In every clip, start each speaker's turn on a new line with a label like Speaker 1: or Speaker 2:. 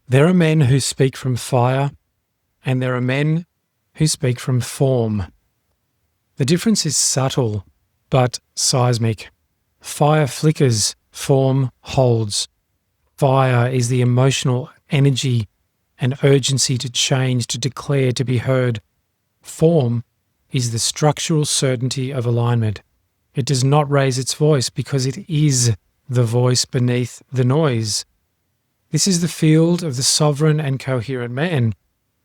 Speaker 1: There are men who speak from fire, and there are men who speak from form. The difference is subtle, but seismic. Fire flickers, form holds. Fire is the emotional energy and urgency to change, to declare, to be heard. Form is the structural certainty of alignment. It does not raise its voice because it is the voice beneath the noise. This is the field of the sovereign and coherent man.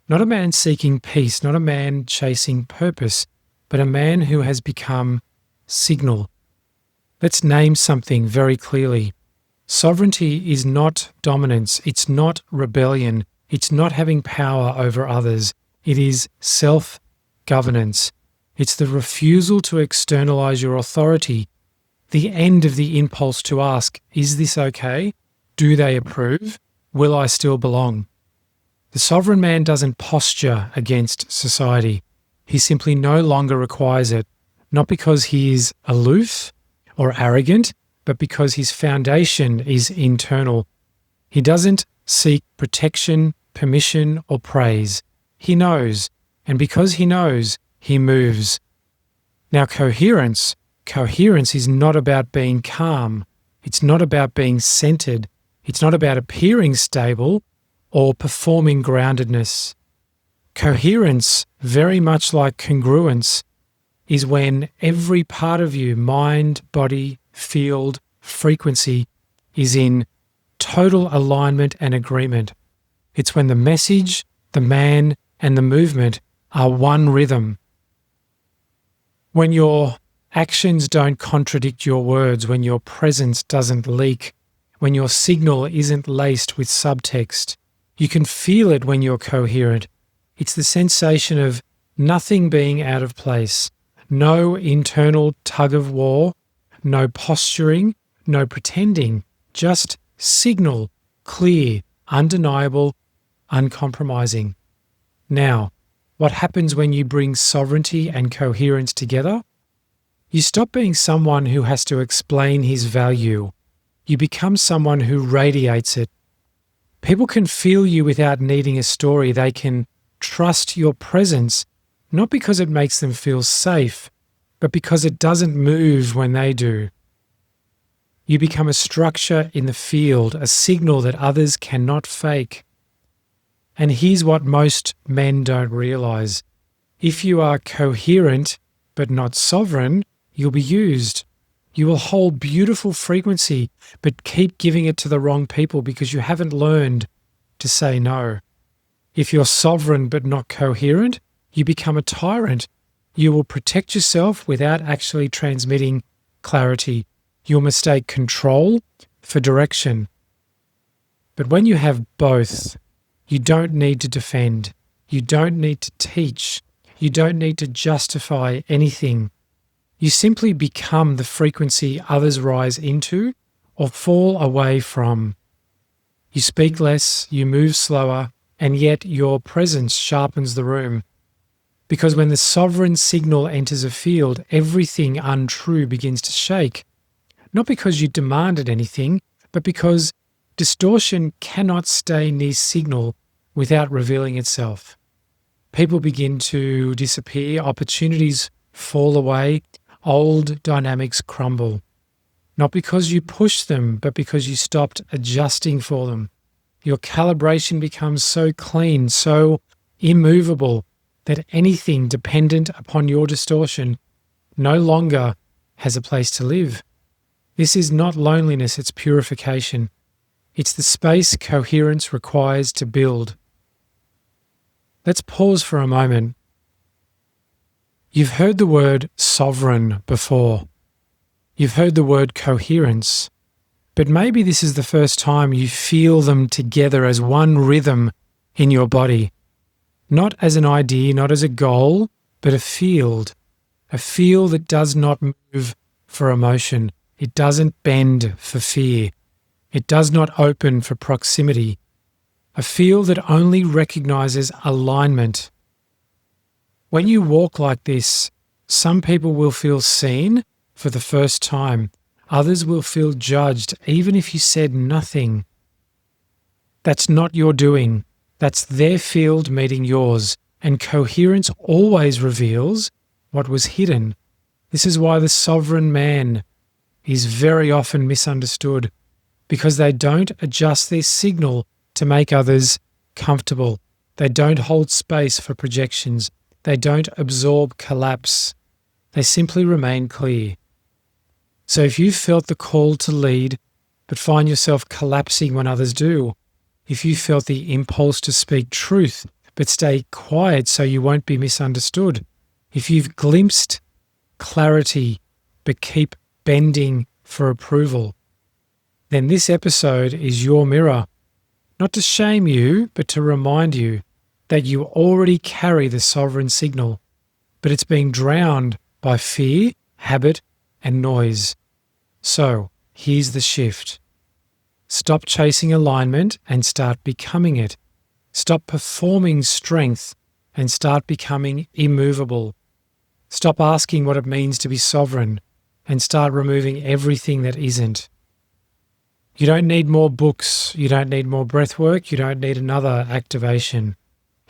Speaker 1: Not a man seeking peace, not a man chasing purpose, but a man who has become signal. Let's name something very clearly. Sovereignty is not dominance. It's not rebellion. It's not having power over others. It is self-governance. It's the refusal to externalize your authority. The end of the impulse to ask, is this okay? Do they approve? Will I still belong? The sovereign man doesn't posture against society. He simply no longer requires it, not because he is aloof or arrogant, but because his foundation is internal. He doesn't seek protection, permission, or praise. He knows, and because he knows, he moves. Now, coherence is not about being calm. It's not about being centered. It's not about appearing stable or performing groundedness. Coherence, very much like congruence, is when every part of you, mind, body, field, frequency, is in total alignment and agreement. It's when the message, the man, and the movement are one rhythm. When your actions don't contradict your words, when your presence doesn't leak, when your signal isn't laced with subtext, you can feel it when you're coherent. It's the sensation of nothing being out of place, no internal tug of war, no posturing, no pretending, just signal, clear, undeniable, uncompromising. Now, what happens when you bring sovereignty and coherence together? You stop being someone who has to explain his value. You become someone who radiates it. People can feel you without needing a story. They can trust your presence, not because it makes them feel safe, but because it doesn't move when they do. You become a structure in the field, a signal that others cannot fake. And here's what most men don't realize. If you are coherent but not sovereign, you'll be used. You will hold beautiful frequency, but keep giving it to the wrong people because you haven't learned to say no. If you're sovereign but not coherent, you become a tyrant. You will protect yourself without actually transmitting clarity. You'll mistake control for direction. But when you have both, you don't need to defend. You don't need to teach. You don't need to justify anything. You simply become the frequency others rise into or fall away from. You speak less, you move slower, and yet your presence sharpens the room. Because when the sovereign signal enters a field, everything untrue begins to shake. Not because you demanded anything, but because distortion cannot stay near signal without revealing itself. People begin to disappear, opportunities fall away, old dynamics crumble. Not because you pushed them, but because you stopped adjusting for them. Your calibration becomes so clean, so immovable, that anything dependent upon your distortion no longer has a place to live. This is not loneliness, it's purification. It's the space coherence requires to build. Let's pause for a moment. You've heard the word sovereign before. You've heard the word coherence. But maybe this is the first time you feel them together as one rhythm in your body. Not as an idea, not as a goal, but a field. A field that does not move for emotion. It doesn't bend for fear. It does not open for proximity. A field that only recognizes alignment. When you walk like this, some people will feel seen for the first time. Others will feel judged even if you said nothing. That's not your doing. That's their field meeting yours. And coherence always reveals what was hidden. This is why the sovereign man is very often misunderstood, because they don't adjust their signal to make others comfortable. They don't hold space for projections. They don't absorb collapse. They simply remain clear. So if you felt the call to lead, but find yourself collapsing when others do, if you felt the impulse to speak truth, but stay quiet so you won't be misunderstood, if you've glimpsed clarity, but keep bending for approval, then this episode is your mirror, not to shame you, but to remind you that you already carry the sovereign signal, but it's being drowned by fear, habit, and noise. So, here's the shift. Stop chasing alignment and start becoming it. Stop performing strength and start becoming immovable. Stop asking what it means to be sovereign and start removing everything that isn't. You don't need more books. You don't need more breath work. You don't need another activation.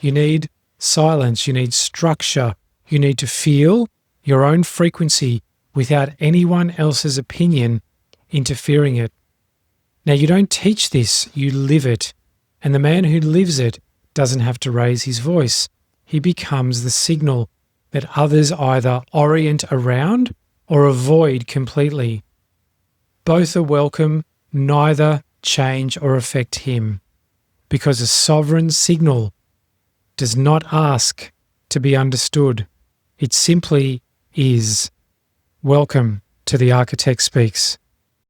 Speaker 1: You need silence. You need structure. You need to feel your own frequency without anyone else's opinion interfering it. Now, you don't teach this, you live it. And the man who lives it doesn't have to raise his voice. He becomes the signal that others either orient around or avoid completely. Both are welcome, neither change or affect him, because a sovereign signal does not ask to be understood. It simply is. Welcome to The Architect Speaks.